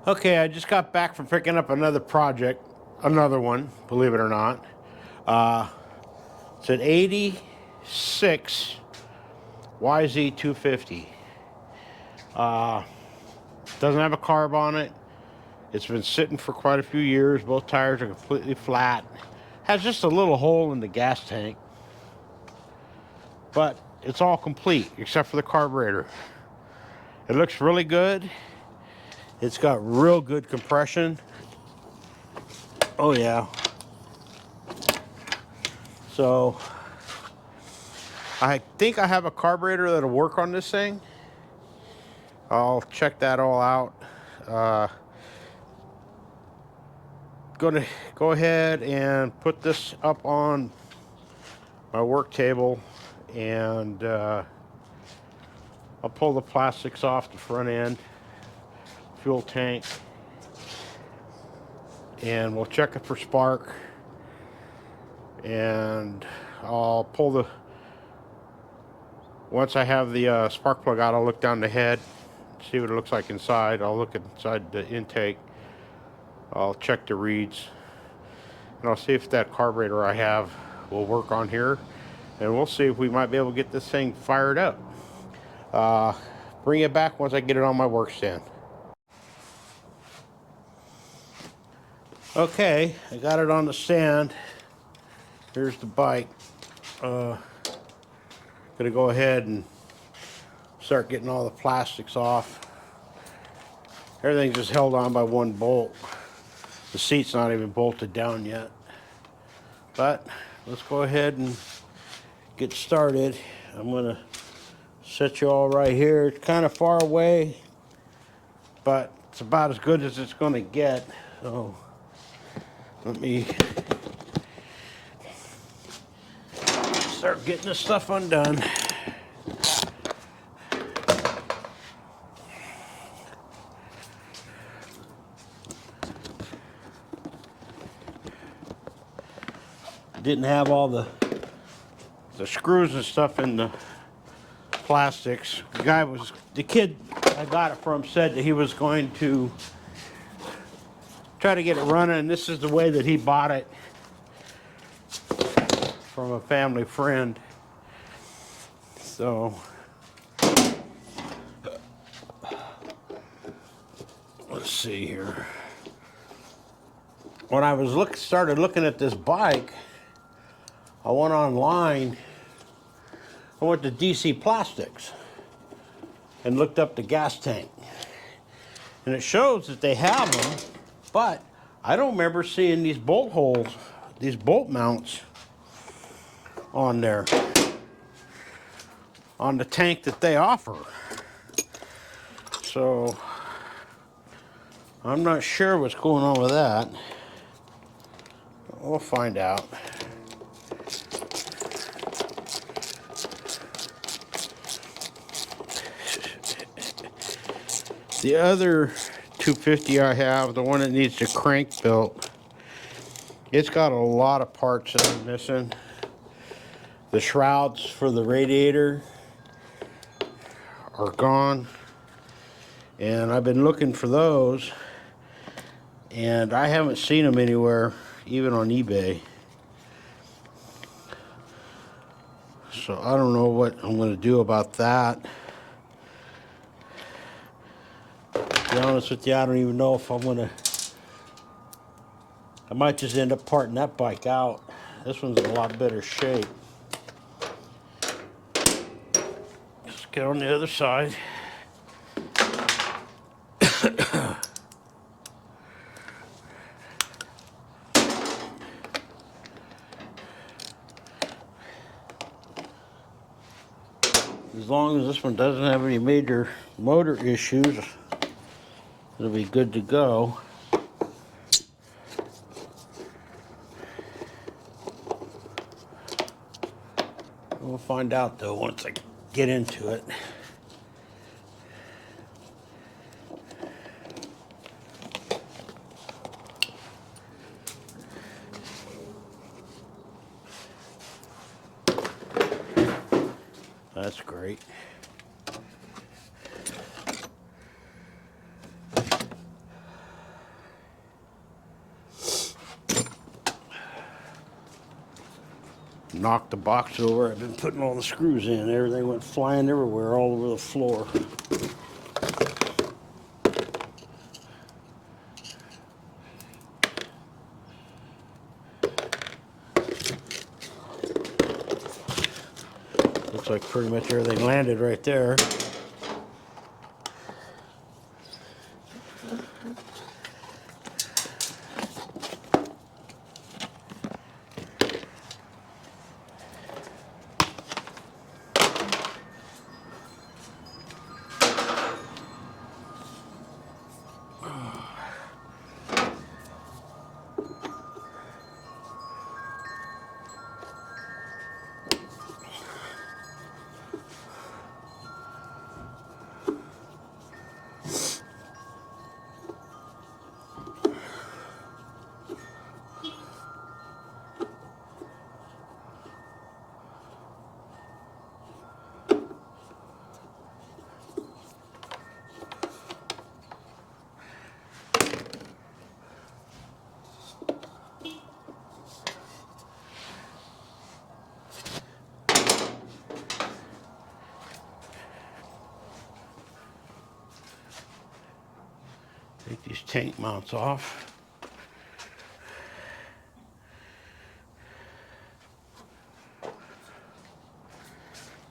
Okay, I just got back from picking up another project, another one, believe it or not. It's an 86 YZ250. Doesn't have a carb on it. It's been sitting for quite a few years. Both tires are completely flat. Has just a little hole in the gas tank. But it's all complete except for the carburetor. It looks really good. It's got real good compression. Oh yeah. So I think I have a carburetor that'll work on this thing. I'll check that all out. Gonna go ahead and put this up on my work table, and I'll pull the plastics off the front end, fuel tank, and we'll check it for spark. And I'll pull the, once I have the spark plug out, I'll look down the head, see what it looks like inside. I'll look inside the intake. I'll check the reads, and I'll see if that carburetor I have will work on here, and we'll see if we might be able to get this thing fired up. Bring it back once I get it on my work stand. Okay, I got it on the stand. Here's the bike. Gonna go ahead and start getting all the plastics off. Everything's just held on by one bolt. The seat's not even bolted down yet. But let's go ahead and get started. I'm gonna set you all right here. It's kind of far away, but it's about as good as it's gonna get. So let me start getting this stuff undone. Didn't have all the screws and stuff in the plastics. The kid I got it from said that he was going to try to get it running, and this is the way that he bought it from a family friend. So let's see here. When I was started looking at this bike, I went online. I went to DC Plastics and looked up the gas tank, and it shows that they have them, but I don't remember seeing these bolt holes, these bolt mounts on there, on the tank that they offer. So I'm not sure what's going on with that. We'll find out. The other 250 I have, the one that needs the crank built, it's got a lot of parts that are missing. The shrouds for the radiator are gone, and I've been looking for those, and I haven't seen them anywhere, even on eBay. So I don't know what I'm going to do about that. To be honest with you, I don't even know if I'm going to... I might just end up parting that bike out. This one's in a lot better shape. Let's get on the other side. As long as this one doesn't have any major motor issues, it'll be good to go. We'll find out though once I get into it. That's great. knocked the box over. I've been putting all the screws in. Everything went flying everywhere, all over the floor. Looks like pretty much everything landed right there. Take these tank mounts off.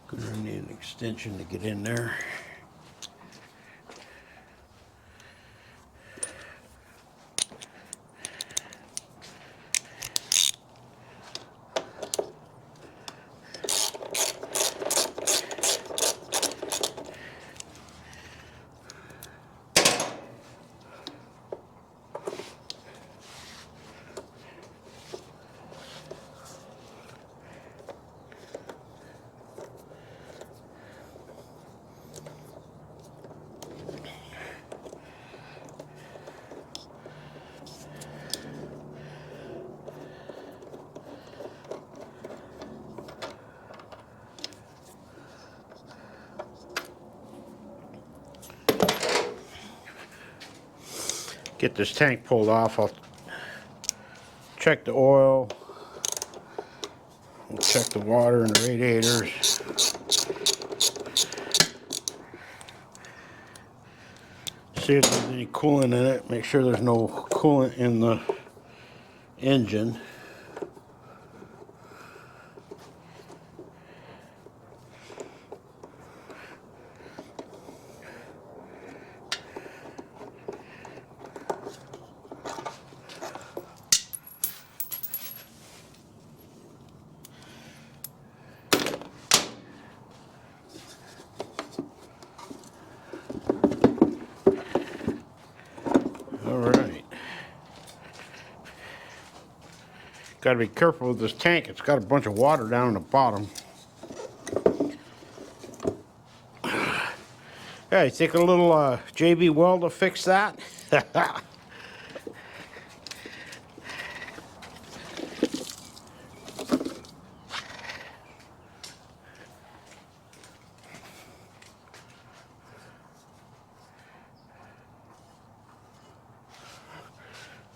Gonna need an extension to get in there. Get this tank pulled off. I'll check the oil. We'll check the water and the radiators. See if there's any coolant in it. Make sure there's no coolant in the engine. Got to be careful with this tank. It's got a bunch of water down in the bottom. Hey, think a little JB Weld to fix that?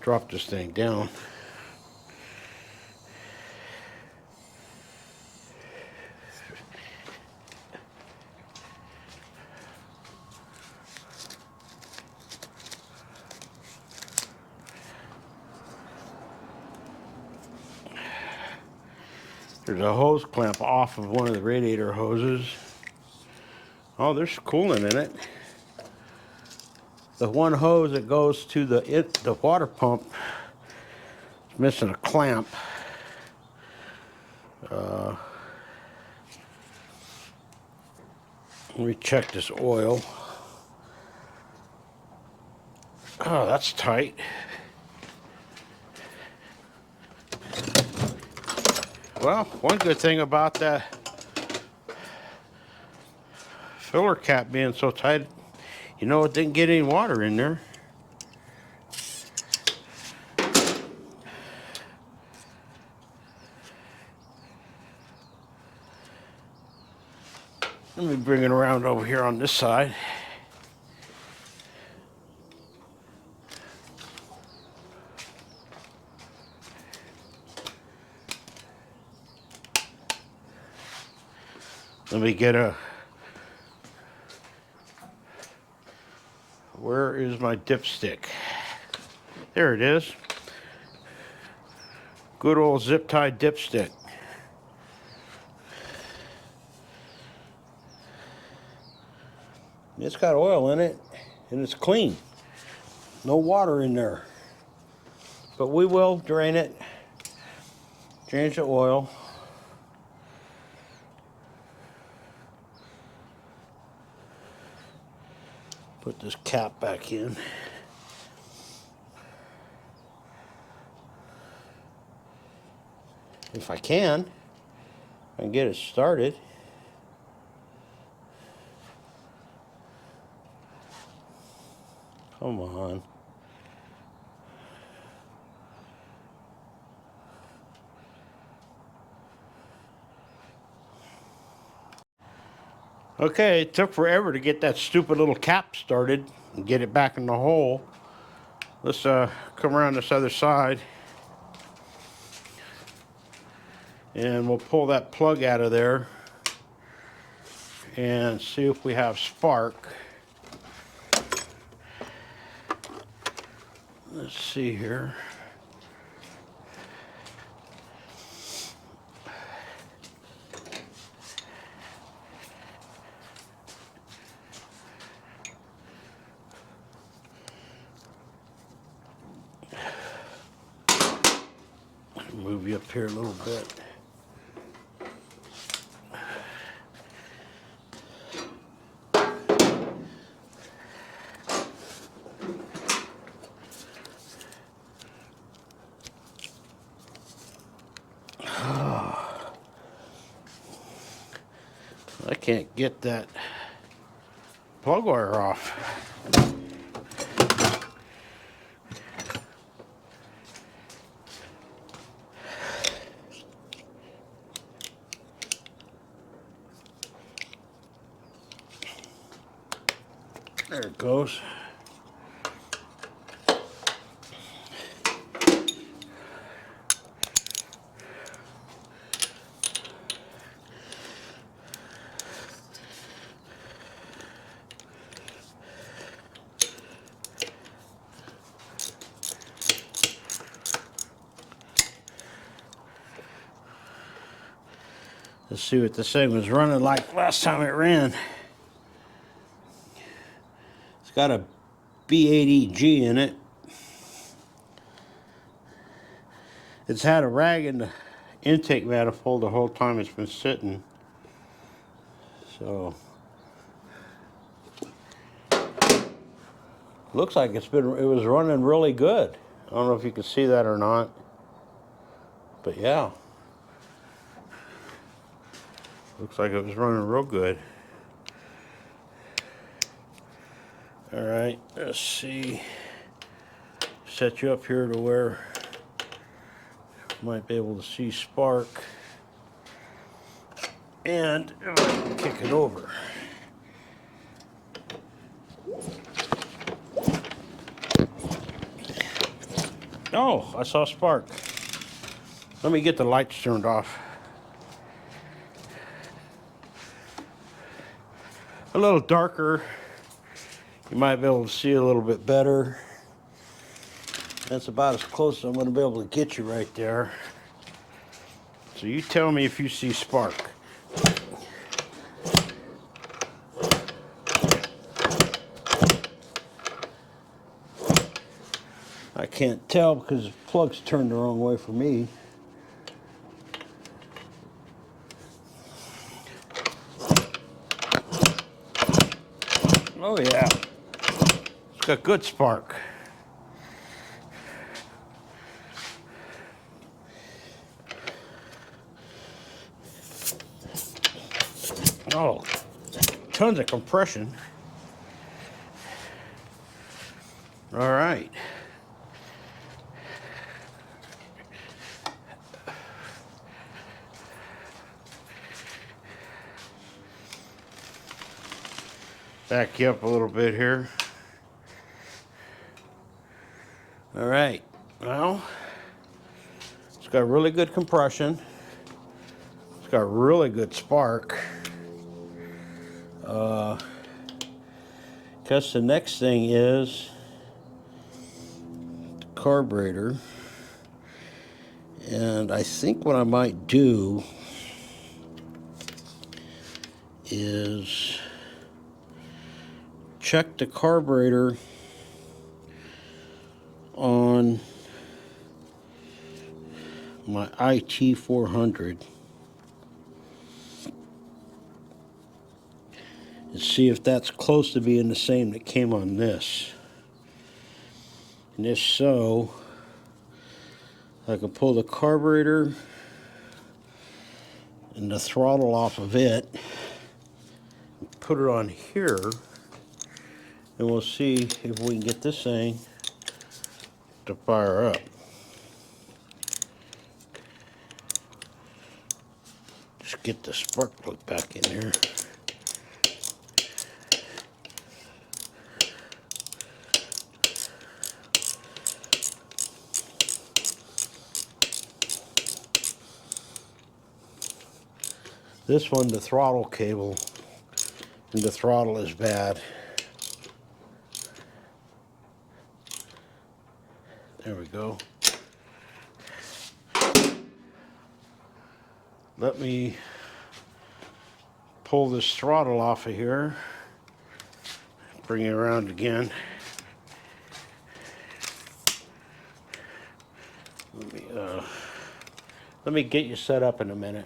Drop this thing down. There's a hose clamp off of one of the radiator hoses. Oh, there's coolant in it. The one hose that goes to the water pump is missing a clamp. Let me check this oil. Oh, that's tight. Well, one good thing about the filler cap being so tight, you know, it didn't get any water in there. Let me bring it around over here on this side. Let me get a, where is my dipstick? There it is. Good old zip tie dipstick. It's got oil in it and it's clean. No water in there. But we will drain it, change the oil. Put this cap back in. If I can get it started. Come on. Okay, it took forever to get that stupid little cap started and get it back in the hole. Let's come around this other side and we'll pull that plug out of there and see if we have spark. Let's see here. Move you up here a little bit. I can't get that plug wire off. There it goes. Let's see what this thing was running like last time it ran. It's got a B80G in it. It's had a rag in the intake manifold the whole time it's been sitting. So looks like it was running really good. I don't know if you can see that or not, but yeah. Looks like it was running real good. All right, let's see. Set you up here to where you might be able to see spark. And kick it over. Oh, I saw spark. Let me get the lights turned off. A little darker. You might be able to see a little bit better. That's about as close as I'm going to be able to get you right there. So you tell me if you see spark. I can't tell because the plug's turned the wrong way for me. Oh yeah, it's got good spark. Oh, tons of compression. All right. Back you up a little bit here. All right, well, it's got really good compression. It's got really good spark. Because the next thing is the carburetor. And I think what I might do is check the carburetor on my YZ250 and see if that's close to being the same that came on this. And if so, I can pull the carburetor and the throttle off of it, put it on here, and we'll see if we can get this thing to fire up. Just get the spark plug back in here. This one, the throttle cable and the throttle is bad. There we go. Let me pull this throttle off of here. Bring it around again. Let me get you set up in a minute.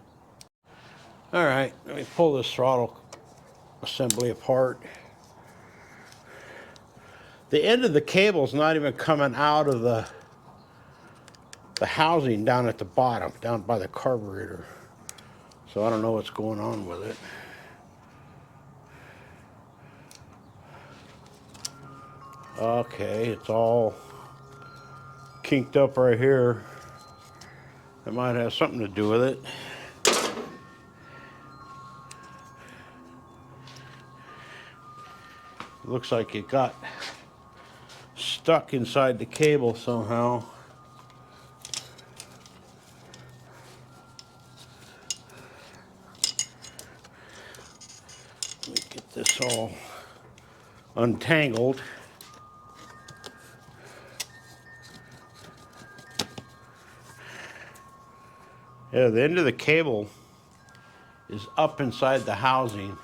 All right, let me pull this throttle assembly apart. The end of the cable is not even coming out of the housing down at the bottom, down by the carburetor. So I don't know what's going on with it. Okay, it's all kinked up right here. That might have something to do with it. Looks like it got stuck inside the cable somehow. Let me get this all untangled. Yeah, the end of the cable is up inside the housing.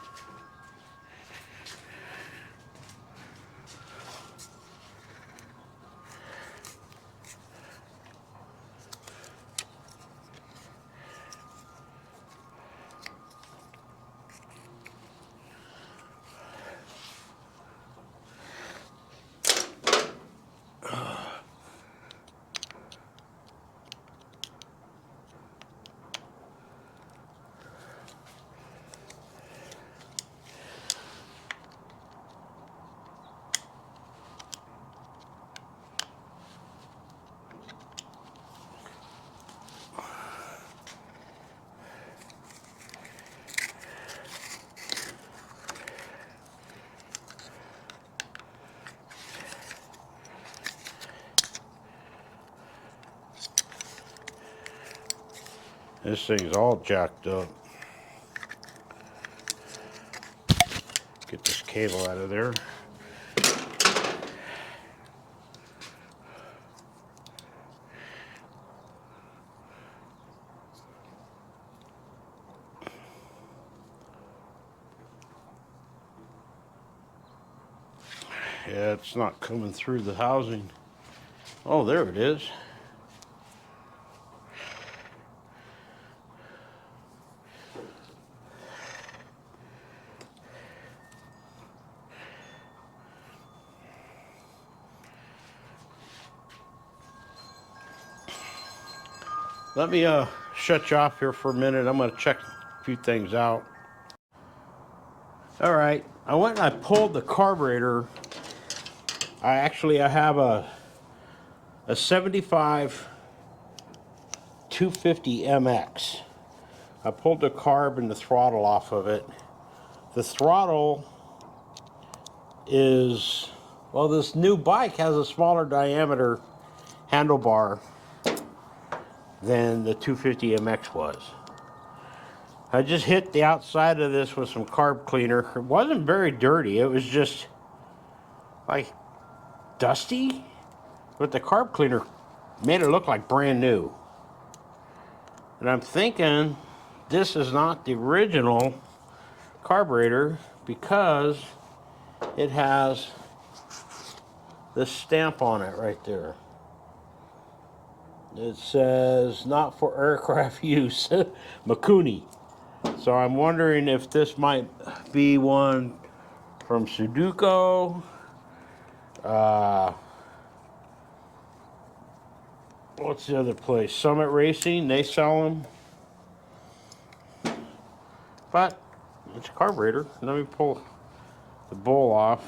This thing's all jacked up. Get this cable out of there. Yeah, it's not coming through the housing. Oh, there it is. Let me shut you off here for a minute. I'm going to check a few things out. All right, I went and I pulled the carburetor. I have a 75 250 MX. I pulled the carb and the throttle off of it. The throttle is, well, this new bike has a smaller diameter handlebar than the 250 MX was. I just hit the outside of this with some carb cleaner. It wasn't very dirty. It was just like dusty, but the carb cleaner made it look like brand new. And I'm thinking this is not the original carburetor because it has this stamp on it right there. It says not for aircraft use, Makuni. So I'm wondering if this might be one from Sudoku. What's the other place? Summit Racing, they sell them. But it's a carburetor. Let me pull the bowl off.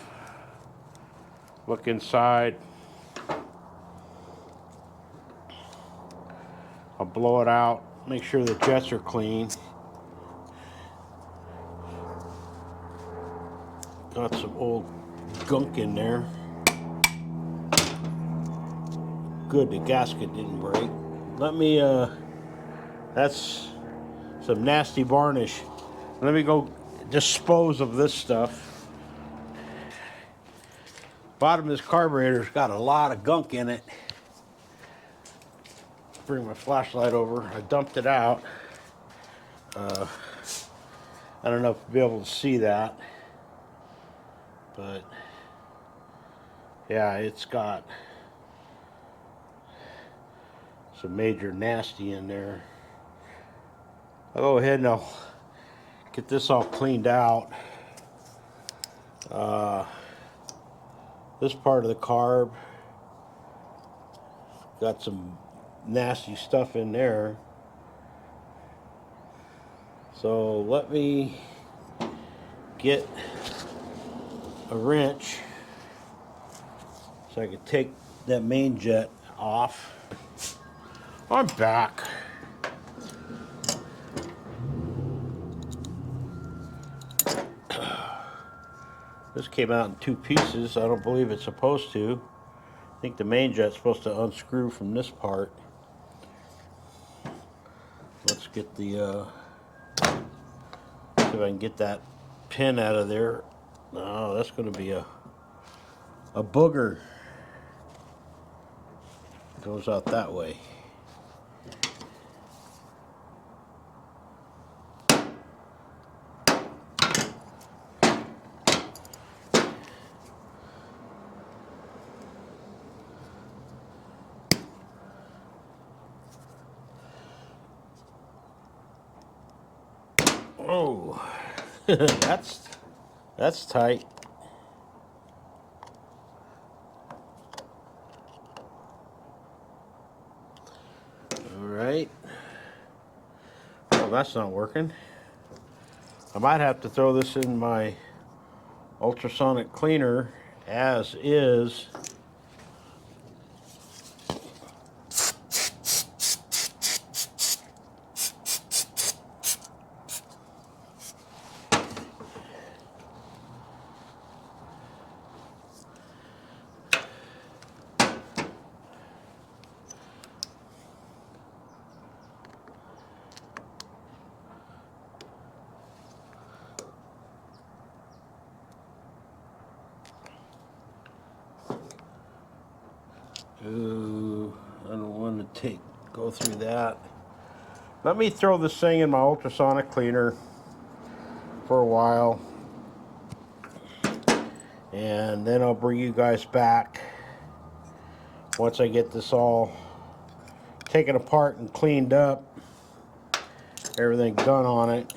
Look inside. I'll blow it out. Make sure the jets are clean. Got some old gunk in there. Good, the gasket didn't break. Let me, that's some nasty varnish. Let me go dispose of this stuff. Bottom of this carburetor's got a lot of gunk in it. Bring my flashlight over. I dumped it out. I don't know if you'll be able to see that, but yeah, it's got some major nasty in there. I'll go ahead and I'll get this all cleaned out. This part of the carb got some nasty stuff in there. So let me get a wrench so I can take that main jet off. I'm back. This came out in two pieces. I don't believe it's supposed to. I think the main jet's supposed to unscrew from this part. Let's get the, see if I can get that pin out of there. No, that's going to be a booger. Goes out that way. Oh, that's tight. All right. Oh, that's not working. I might have to throw this in my ultrasonic cleaner as is. Ooh, I don't want to go through that. Let me throw this thing in my ultrasonic cleaner for a while, and then I'll bring you guys back once I get this all taken apart and cleaned up, everything done on it.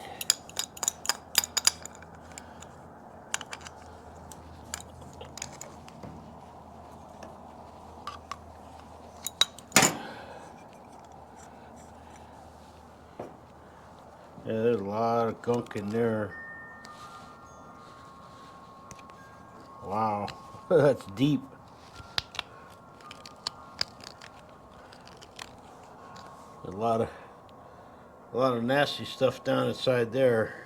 Yeah, there's a lot of gunk in there. Wow, that's deep. A lot of nasty stuff down inside there.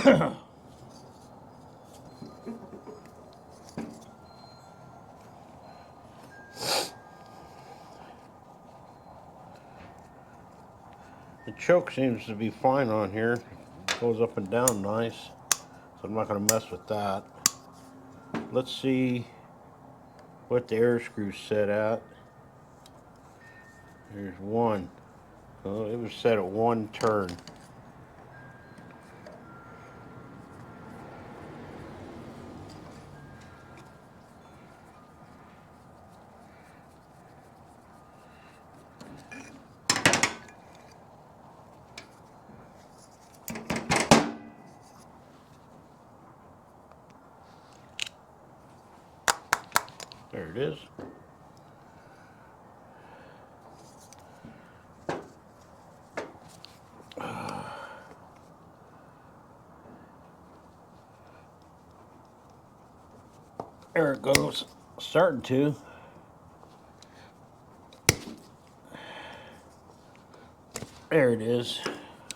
The choke seems to be fine on here. It goes up and down nice. So I'm not going to mess with that. Let's see what the air screw's set at. There's one. Oh, it was set at 1 turn. There it is. There it goes. Starting to. There it is.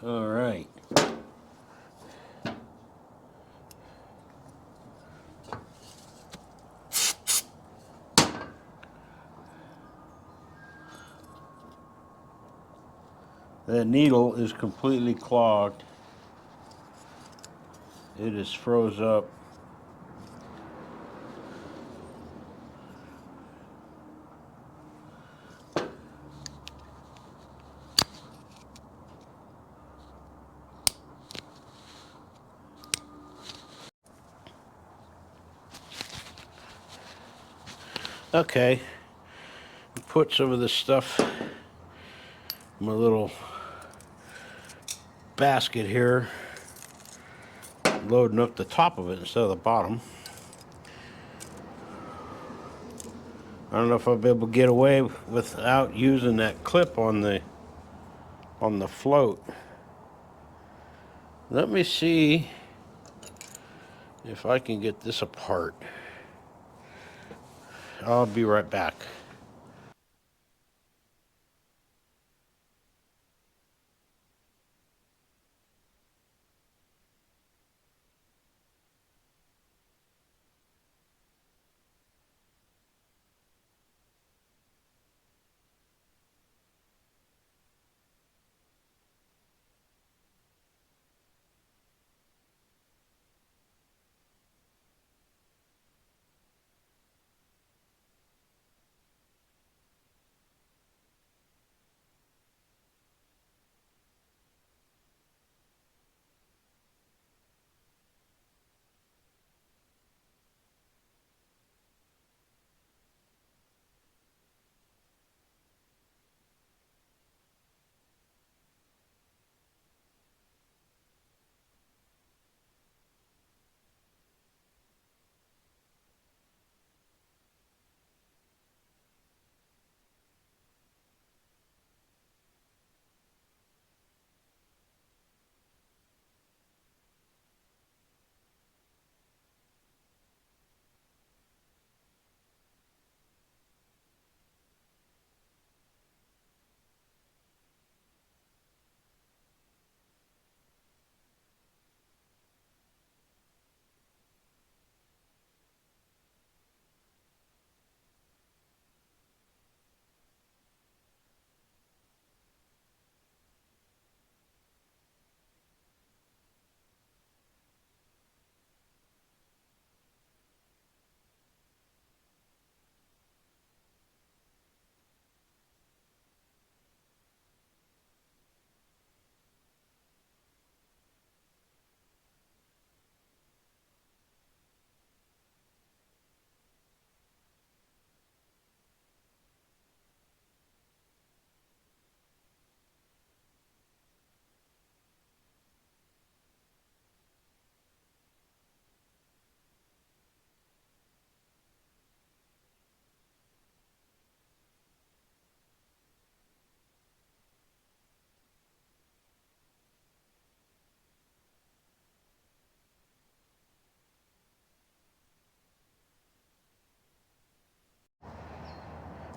All right. The needle is completely clogged. It is froze up. Okay, put some of this stuff in my little basket here, loading up the top of it instead of the bottom. I don't know if I'll be able to get away without using that clip on the float. Let me see if I can get this apart. I'll be right back.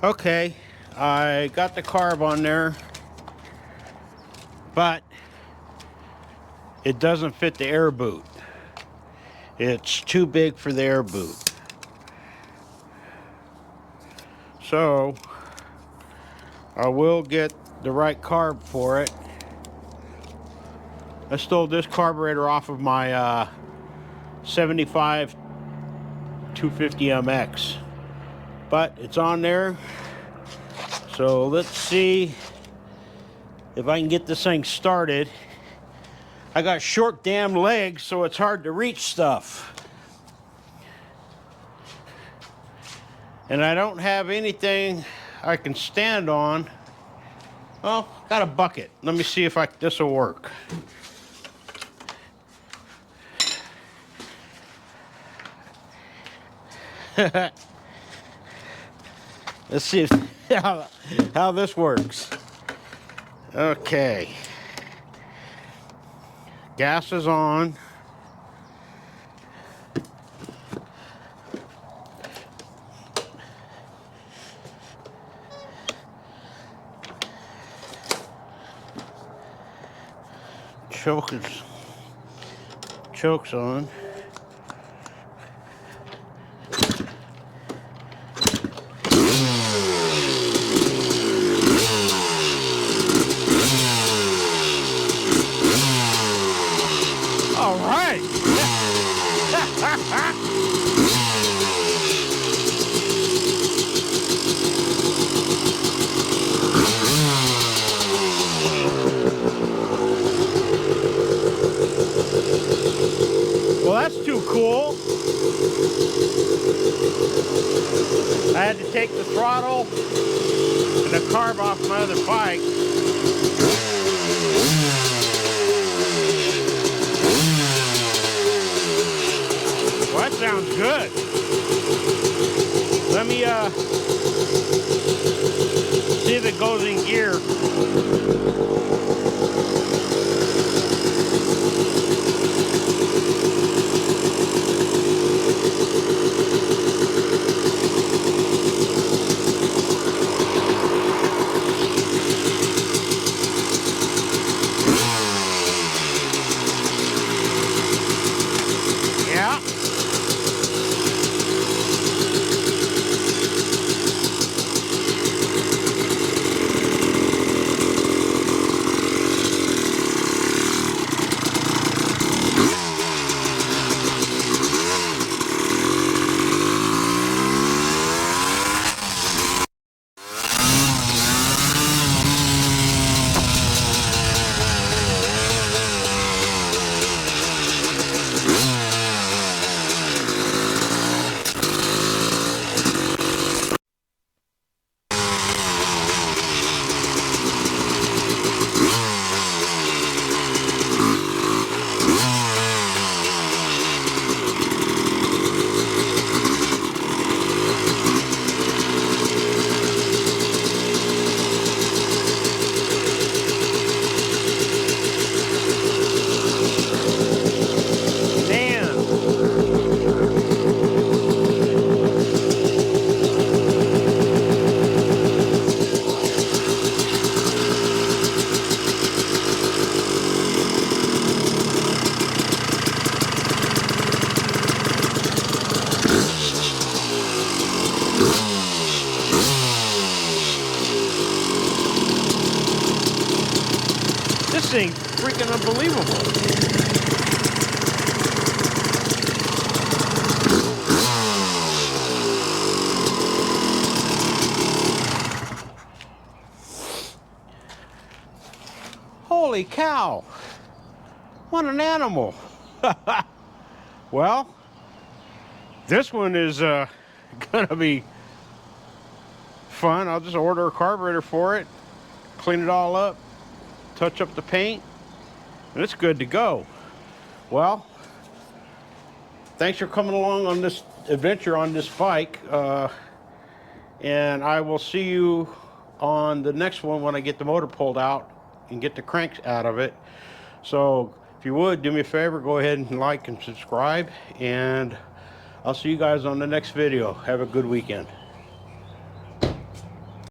Okay, I got the carb on there, but it doesn't fit the air boot. It's too big for the air boot. So I will get the right carb for it. I stole this carburetor off of my 75 250 MX, but it's on there. So let's see if I can get this thing started. I got short damn legs, so it's hard to reach stuff. And I don't have anything I can stand on. Well, got a bucket. Let me see if this will work. Let's see how this works. Okay. Gas is on. Choke's on. All right. Well, that's too cool. I had to take the throttle and the carb off my other bike. Well, that sounds good. Let me see if it goes in gear. Yeah. This thing's freaking unbelievable. Holy cow. What an animal. Well, this one is gonna be fun. I'll just order a carburetor for it, clean it all up, touch up the paint, and it's good to go. Well, thanks for coming along on this adventure on this bike, and I will see you on the next one when I get the motor pulled out and get the cranks out of it. So if you would do me a favor, go ahead and like and subscribe, and I'll see you guys on the next video. Have a good weekend.